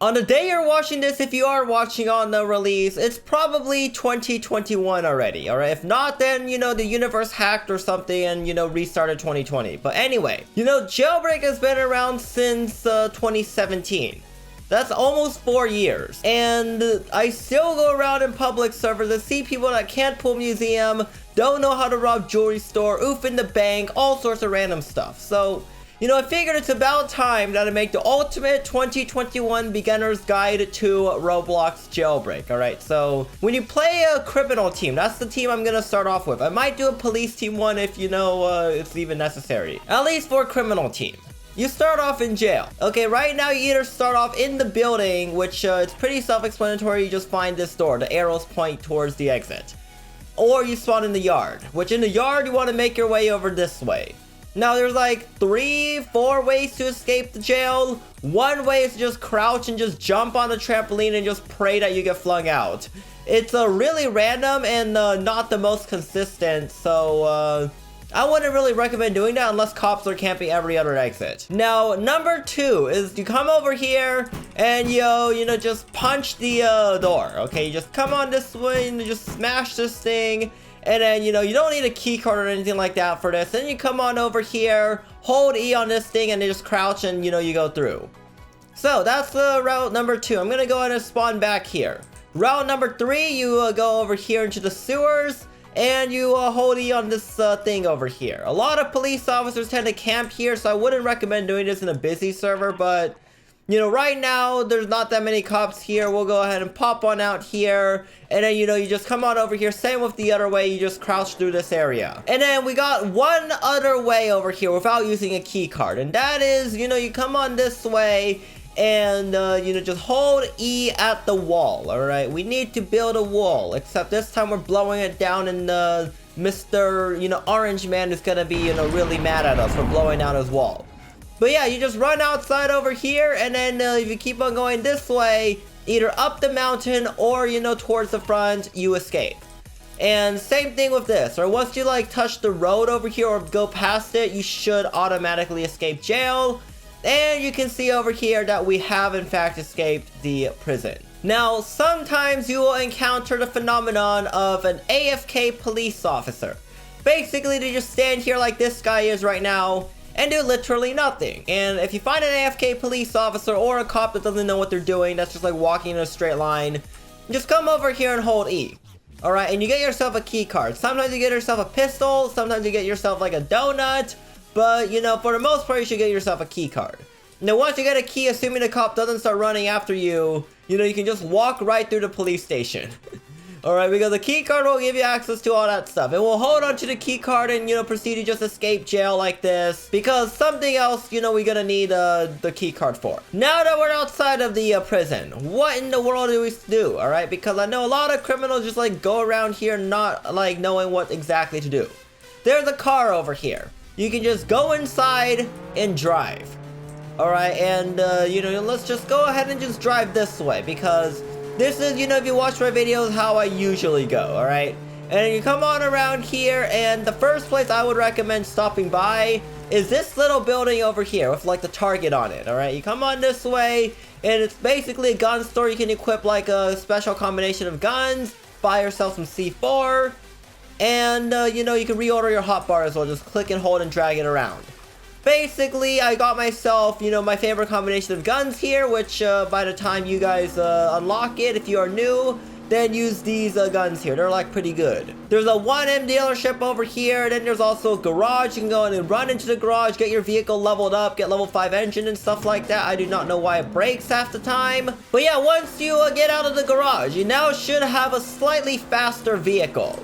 On the day you're watching this, if you are watching on the release, it's probably 2021 already, alright? If not, then, the universe hacked or something and, restarted 2020. But anyway, Jailbreak has been around since 2017. That's almost 4 years. And I still go around in public servers and see people that can't pull museum, don't know how to rob jewelry store, oof in the bank, all sorts of random stuff. So, I figured it's about time that I make the ultimate 2021 beginner's guide to Roblox Jailbreak, alright? So, when you play a criminal team, that's the team I'm gonna start off with. I might do a police team one if, it's even necessary. At least for a criminal team. You start off in jail. Okay, right now you either start off in the building, which it's pretty self-explanatory. You just find this door. The arrows point towards the exit. Or you spawn in the yard, which in the yard you want to make your way over this way. Now, there's like 3-4 ways to escape the jail. One way is to just crouch and just jump on the trampoline and just pray that you get flung out. It's really random and not the most consistent, so I wouldn't really recommend doing that unless cops are camping every other exit. Now, number 2 is you come over here and just punch the door, okay? You just come on this way and just smash this thing. And then, you don't need a key card or anything like that for this. Then you come on over here, hold E on this thing, and then just crouch and, you go through. So, that's route number 2. I'm going to go ahead and spawn back here. Route number 3, you go over here into the sewers, and you hold E on this thing over here. A lot of police officers tend to camp here, so I wouldn't recommend doing this in a busy server, but right now, there's not that many cops here. We'll go ahead and pop one out here. And then, you just come on over here. Same with the other way. You just crouch through this area. And then we got one other way over here without using a key card. And that is, you come on this way and, just hold E at the wall. All right. We need to build a wall. Except this time we're blowing it down and, Mr. Orange Man is going to be, really mad at us for blowing down his wall. But yeah, you just run outside over here, and then if you keep on going this way, either up the mountain or, towards the front, you escape. And same thing with this, or once you, touch the road over here or go past it, you should automatically escape jail. And you can see over here that we have, in fact, escaped the prison. Now, sometimes you will encounter the phenomenon of an AFK police officer. Basically, they just stand here like this guy is right now, and do literally nothing. And if you find an AFK police officer or a cop that doesn't know what they're doing, that's just like walking in a straight line, just come over here and hold E. Alright, and you get yourself a key card. Sometimes you get yourself a pistol, sometimes you get yourself like a donut, but for the most part you should get yourself a key card. Now once you get a key, assuming the cop doesn't start running after you, you can just walk right through the police station. Alright, because the key card will give you access to all that stuff. And we'll hold on to the key card and, proceed to just escape jail like this. Because something else, we're gonna need the key card for. Now that we're outside of the prison, what in the world do we do? Alright, because I know a lot of criminals just, go around here not, knowing what exactly to do. There's a car over here. You can just go inside and drive. Alright, and, let's just go ahead and just drive this way. Because this is, if you watch my videos, how I usually go, alright? And you come on around here, and the first place I would recommend stopping by is this little building over here with, the target on it, alright? You come on this way, and it's basically a gun store. You can equip, a special combination of guns, buy yourself some C4, and, you can reorder your hotbar as well. Just click and hold and drag it around. Basically, I got myself, my favorite combination of guns here, which by the time you guys unlock it, if you are new, then use these guns here. They're pretty good. There's a 1M dealership over here. Then there's also a garage. You can go in and run into the garage, get your vehicle leveled up, get level 5 engine and stuff like that. I do not know why it breaks half the time. But yeah, once you get out of the garage, you now should have a slightly faster vehicle.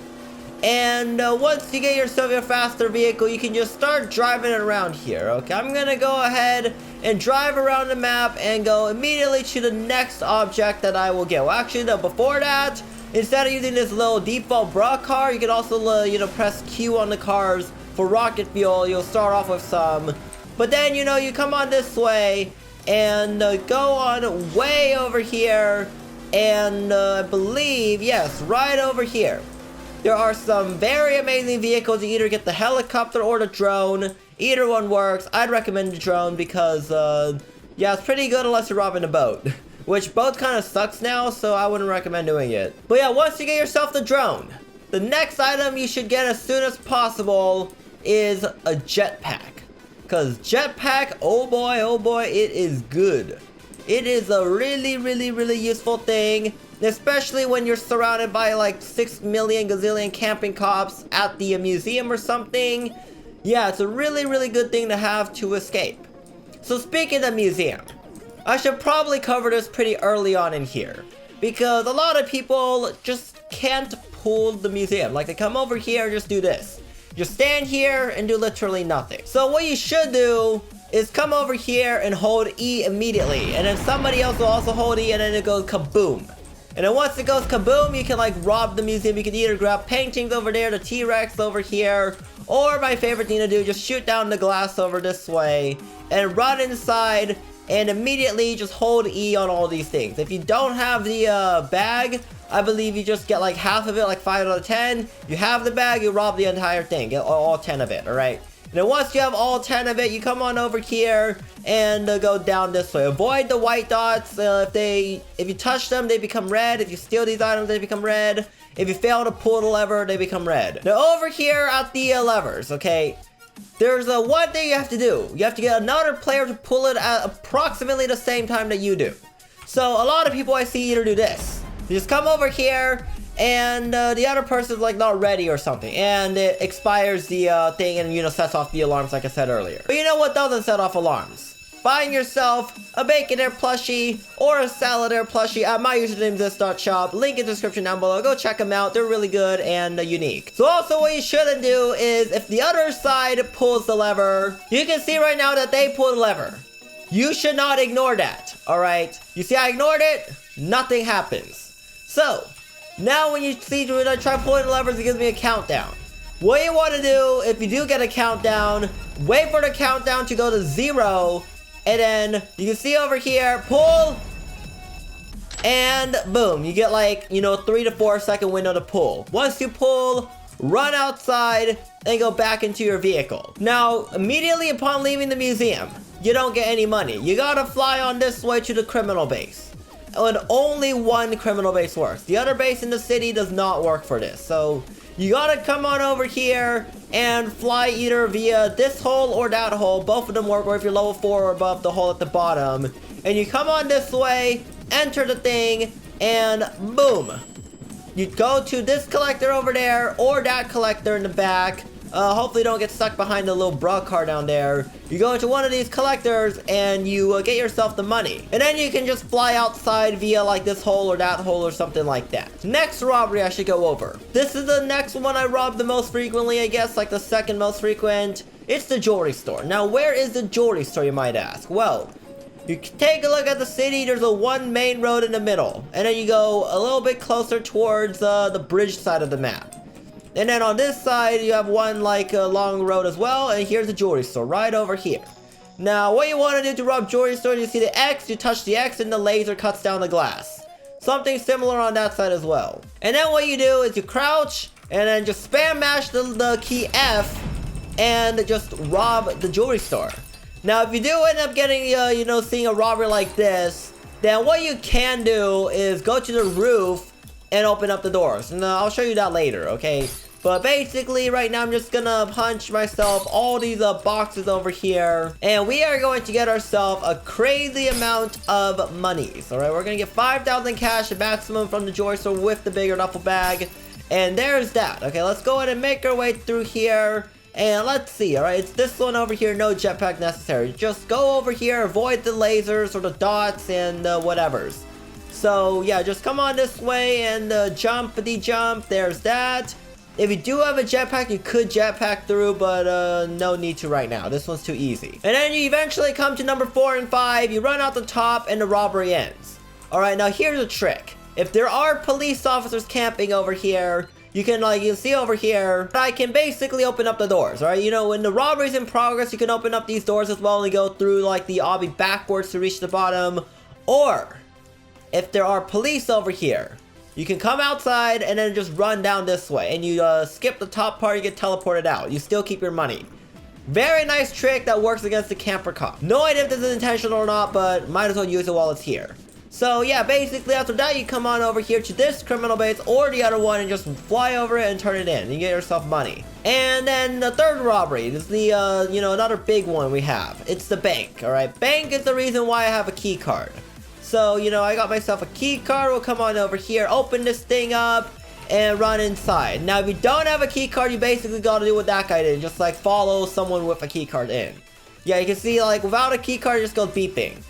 And once you get yourself a faster vehicle, you can just start driving it around here, okay? I'm gonna go ahead and drive around the map and go immediately to the next object that I will get. Well, actually, no, before that, instead of using this little default bra car, you can also, press Q on the cars for rocket fuel. You'll start off with some. But then, you come on this way and go on way over here. And I believe, yes, right over here. There are some very amazing vehicles. You either get the helicopter or the drone. Either one works. I'd recommend the drone because, yeah, it's pretty good unless you're robbing a boat. which both kind of sucks now, so I wouldn't recommend doing it. But yeah, once you get yourself the drone, the next item you should get as soon as possible is a jetpack. Because jetpack, oh boy, it is good. It is a really useful thing, especially when you're surrounded by like 6 million gazillion camping cops at the museum or something. Yeah, it's a really good thing to have to escape. So speaking of museum, I should probably cover this pretty early on in here, because a lot of people just can't pull the museum. Like, they come over here and just do this. Just stand here and do literally nothing. So what you should do is come over here and hold E immediately, and then somebody else will also hold E, and then it goes kaboom. And then once it goes kaboom, you can like rob the museum. You can either grab paintings over there, the T-Rex over here, or my favorite thing to do, just shoot down the glass over this way and run inside and immediately just hold E on all these things. If you don't have the bag, I believe you just get like half of it, like 5 out of 10. You have the bag, you rob the entire thing, get all 10 of it, all right? And then once you have all 10 of it, you come on over here and go down this way. Avoid the white dots. If you touch them, they become red. If you steal these items, they become red. If you fail to pull the lever, they become red. Now over here at the levers, okay, there's one thing you have to do. You have to get another player to pull it at approximately the same time that you do. So a lot of people I see either do this. You just come over here, and the other person's like not ready or something, and it expires the thing and, you know, sets off the alarms like I said earlier. But you know what doesn't set off alarms? Buying yourself a Baconair plushie or a Saladair plushie at MyUsernamesThis.shop. Link in the description down below. Go check them out. They're really good and unique. So also what you shouldn't do is, if the other side pulls the lever, you can see right now that they pull the lever. You should not ignore that, alright? You see I ignored it? Nothing happens. So, now when you see when I try pulling the levers, it gives me a countdown. What you want to do, if you do get a countdown, wait for the countdown to go to 0, and then you can see over here, pull, and boom, you get like, you know, 3 to 4 second window to pull. Once you pull, run outside, and go back into your vehicle. Now, immediately upon leaving the museum, you don't get any money. You gotta fly on this way to the criminal base. And only one criminal base works. The other base in the city does not work for this. So you gotta come on over here and fly either via this hole or that hole. Both of them work, or if you're level 4 or above, the hole at the bottom. And you come on this way, enter the thing, and boom. You go to this collector over there or that collector in the back. Hopefully don't get stuck behind the little bra car down there. You go into one of these collectors and you get yourself the money. And then you can just fly outside via like this hole or that hole or something like that. Next robbery I should go over. This is the next one I rob the most frequently, I guess, like the second most frequent. It's the jewelry store. Now, where is the jewelry store, you might ask? Well, you take a look at the city. There's one main road in the middle. And then you go a little bit closer towards the bridge side of the map. And then on this side, you have one like long road as well. And here's the jewelry store right over here. Now, what you want to do to rob jewelry store, you see the X, you touch the X and the laser cuts down the glass. Something similar on that side as well. And then what you do is you crouch and then just spam mash the key F and just rob the jewelry store. Now, if you do end up getting, you know, seeing a robbery like this, then what you can do is go to the roof and open up the doors. And I'll show you that later, okay? But basically, right now, I'm just gonna punch myself all these boxes over here. And we are going to get ourselves a crazy amount of monies, all right? We're gonna get 5,000 cash maximum from the jewelry store with the bigger duffel bag. And there's that. Okay, let's go ahead and make our way through here. And let's see, all right? It's this one over here, no jetpack necessary. Just go over here, avoid the lasers or the dots and whatevers. So yeah, just come on this way and jump. There's that. If you do have a jetpack, you could jetpack through, but no need to right now. This one's too easy. And then you eventually come to number 4 and 5. You run out the top and the robbery ends. All right, now here's a trick. If there are police officers camping over here, you can you see over here, I can basically open up the doors, all right? You know, when the robbery's in progress, you can open up these doors as well and go through like the obby backwards to reach the bottom. Or if there are police over here, you can come outside and then just run down this way. And you skip the top part, you get teleported out. You still keep your money. Very nice trick that works against the camper cop. No idea if this is intentional or not, but might as well use it while it's here. So yeah, basically after that, you come on over here to this criminal base or the other one and just fly over it and turn it in. You get yourself money. And then the third robbery is the, you know, another big one we have. It's the bank, all right? Bank is the reason why I have a key card. So, you know, I got myself a key card. We'll come on over here, open this thing up, and run inside. Now, if you don't have a key card, you basically got to do what that guy did. Just, like, follow someone with a key card in. Yeah, you can see, like, without a key card, it just goes beeping.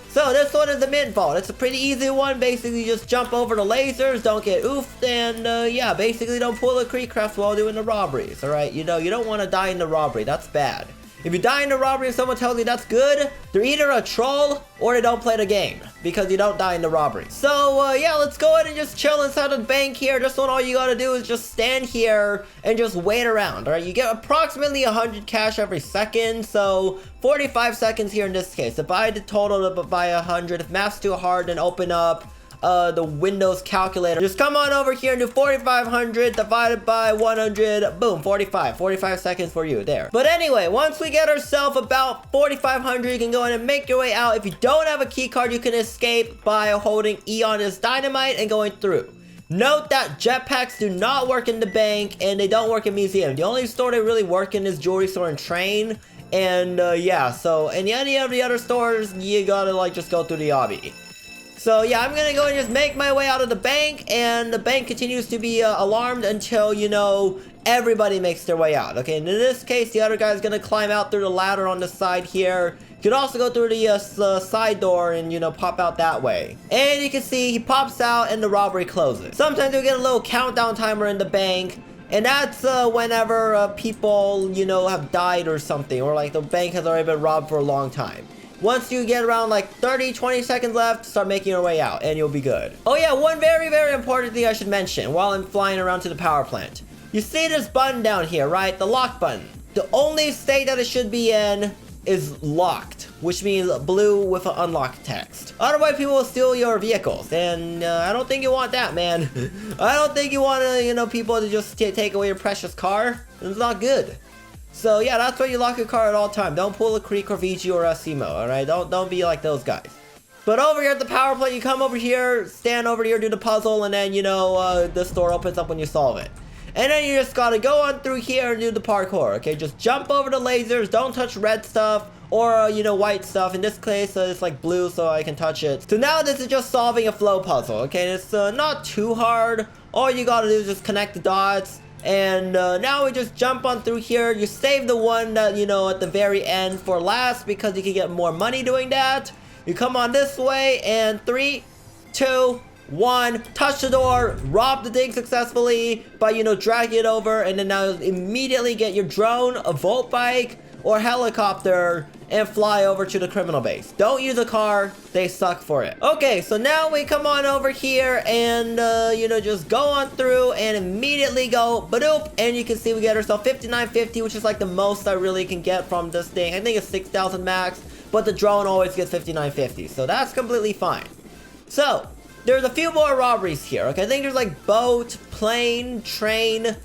So, this one is the mint vault. It's a pretty easy one. Basically, just jump over the lasers, don't get oofed, and, yeah, basically don't pull a creek craft while doing the robberies, alright? You know, you don't want to die in the robbery. That's bad. If you die in the robbery and someone tells you that's good, they're either a troll or they don't play the game because you don't die in the robbery. So, yeah, let's go ahead and just chill inside the bank here. This one, all you gotta do is just stand here and just wait around, all right? You get approximately 100 cash every second, so 45 seconds here in this case. If I had to total it by 100, if math's too hard, then open up the Windows calculator. Just come on over here and do 4,500 divided by 100. Boom, 45 seconds for you there. But anyway, once we get ourselves about 4,500, you can go in and make your way out. If you don't have a key card, you can escape by holding E on this dynamite and going through. Note that jetpacks do not work in the bank and they don't work in museum. The only store they really work in is jewelry store and train. And yeah, so in any of the other stores, you gotta like just go through the obby. So yeah, I'm gonna go and just make my way out of the bank, and the bank continues to be alarmed until, you know, everybody makes their way out. Okay, and in this case, the other guy's gonna climb out through the ladder on the side here. You can also go through the side door and, you know, pop out that way. And you can see he pops out and the robbery closes. Sometimes you'll get a little countdown timer in the bank, and that's whenever people, you know, have died or something, or like the bank has already been robbed for a long time. Once you get around like 30-20 seconds left, start making your way out and you'll be good. Oh yeah, one very important thing I should mention while I'm flying around to the power plant. You see this button down here, right? The lock button. The only state that it should be in is locked, which means blue with an unlocked text. Otherwise, people will steal your vehicles, and I don't think you want that, man. I don't think you want you know, people to just take away your precious car. It's not good. So yeah, that's why you lock your car at all time. Don't pull a Creek or VG or a Simo, alright? Don't be like those guys. But over here at the power plant, you come over here, stand over here, do the puzzle, and then, you know, this door opens up when you solve it. And then you just gotta go on through here and do the parkour, okay? Just jump over the lasers, don't touch red stuff, or, you know, white stuff. In this case, it's like blue, so I can touch it. So now this is just solving a flow puzzle, okay? It's not too hard. All you gotta do is just connect the dots. And now we just jump on through here. You save the one that, you know, at the very end for last because you can get more money doing that. You come on this way, and 3, 2, 1, touch the door, rob the thing successfully by, you know, dragging it over, and then now immediately get your drone, a Volt bike, or helicopter and fly over to the criminal base. Don't use a car, they suck for it. Okay, so now we come on over here and, you know, just go on through and immediately go badoop, and you can see we get ourselves 5950, which is like the most I really can get from this thing. I think it's 6,000 max, but the drone always gets 5950, so that's completely fine. So, there's a few more robberies here, okay? I think there's like boat, plane, train,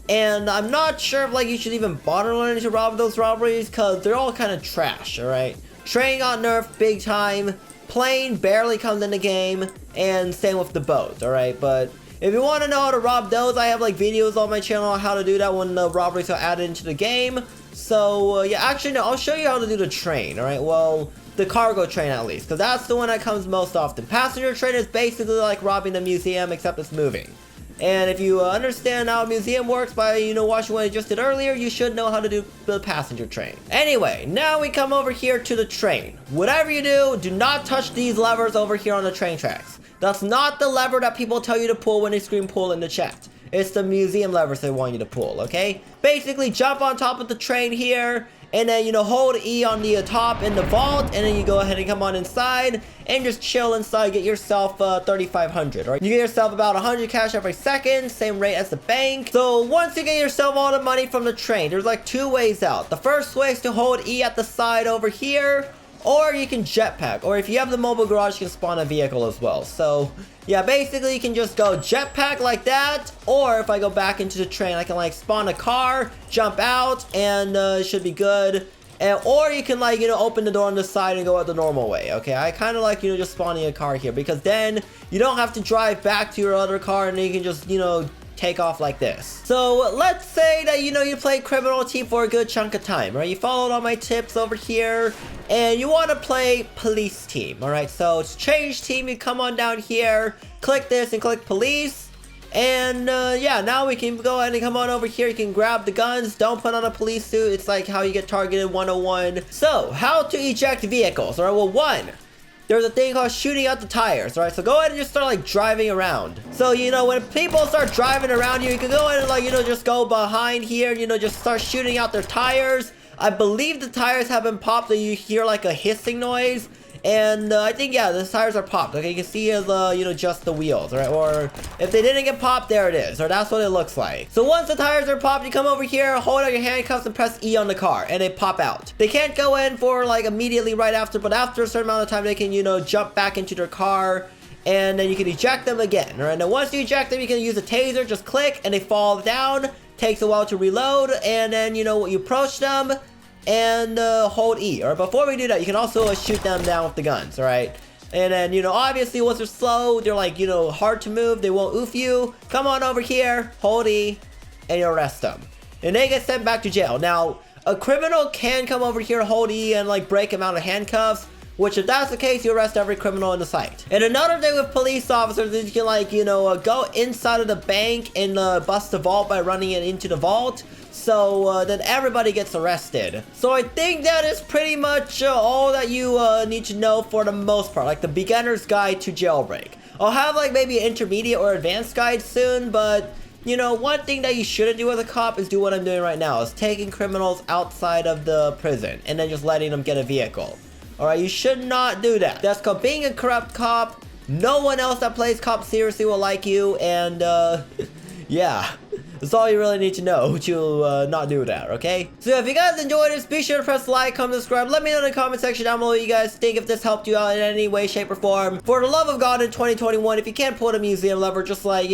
and I'm not sure if like you should even bother learning to rob those robberies because they're all kind of trash, alright? Train got nerfed big time, plane barely comes in the game, and same with the boat, alright? But if you want to know how to rob those, I have like videos on my channel on how to do that when the robberies are added into the game. So yeah, actually no, I'll show you how to do the train, alright? Well, the cargo train at least, because that's the one that comes most often. Passenger train is basically like robbing the museum, except it's moving. And if you understand how a museum works by, you know, watching what I just did earlier, you should know how to do the passenger train. Anyway, now we come over here to the train. Whatever you do, do not touch these levers over here on the train tracks. That's not the lever that people tell you to pull when they scream pull in the chat. It's the museum levers they want you to pull, okay? Basically, jump on top of the train here, and then, you know, hold E on the top in the vault, and then you go ahead and come on inside and just chill inside. Get yourself 3,500, right? You get yourself about 100 cash every second, same rate as the bank. So once you get yourself all the money from the train, there's like 2 ways out. The first way is to hold E at the side over here, or you can jetpack, or if you have the mobile garage, you can spawn a vehicle as well. So yeah, basically you can just go jetpack like that, or if I go back into the train, I can like spawn a car, jump out, and it should be good. or you can like, open the door on the side and go out the normal way. Okay, I kind of like, just spawning a car here because then you don't have to drive back to your other car and then you can just, take off like this. So let's say that, you play criminal team for a good chunk of time, right? You followed all my tips over here and you want to play police team. All right, so to change team, you come on down here, click this and click police. And yeah, now we can go ahead and come on over here. You can grab the guns. Don't put on a police suit. It's like how you get targeted 101. So how to eject vehicles. All right, well, one, there's a thing called shooting out the tires. All right, so go ahead and just start like driving around. So, when people start driving around you can go ahead and like, just go behind here, just start shooting out their tires. I believe the tires have been popped, so you hear like a hissing noise. And I think, yeah, the tires are popped. Okay, you can see as, just the wheels, right? Or if they didn't get popped, there it is. Or that's what it looks like. So once the tires are popped, you come over here, hold out your handcuffs and press E on the car. And they pop out. They can't go in for, like, immediately right after. But after a certain amount of time, they can, jump back into their car. And then you can eject them again. All right, now once you eject them, you can use a taser. Just click, and they fall down. Takes a while to reload. And then, you approach them and hold E. Or before we do that, you can also shoot them down with the guns, all right? And then, obviously once they're slow, they're like, hard to move, they won't oof you. Come on over here, hold E, and you arrest them. And they get sent back to jail. Now, a criminal can come over here, hold E, and like break him out of handcuffs, which if that's the case, you arrest every criminal in the site. And another thing with police officers is you can like, go inside of the bank and bust the vault by running it into the vault. So then everybody gets arrested. So I think that is pretty much all that you need to know for the most part. Like the beginner's guide to jailbreak. I'll have like maybe an intermediate or advanced guide soon, but one thing that you shouldn't do as a cop is do what I'm doing right now, is taking criminals outside of the prison and then just letting them get a vehicle. Alright, you should not do that. That's called being a corrupt cop. No one else that plays cop seriously will like you, and yeah. That's all you really need to know to not do that, okay? So if you guys enjoyed this, be sure to press like, comment, subscribe. Let me know in the comment section down below what you guys think, if this helped you out in any way, shape, or form. For the love of God, in 2021, if you can't pull a museum lever, just like,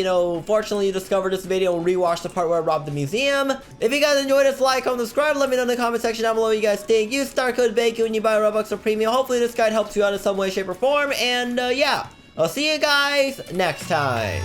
fortunately you discovered this video and rewatch the part where I robbed the museum. If you guys enjoyed this, like, comment, subscribe. Let me know in the comment section down below what you guys think. Use star code BAKU when you buy Robux or Premium. Hopefully this guide helps you out in some way, shape, or form. And yeah, I'll see you guys next time.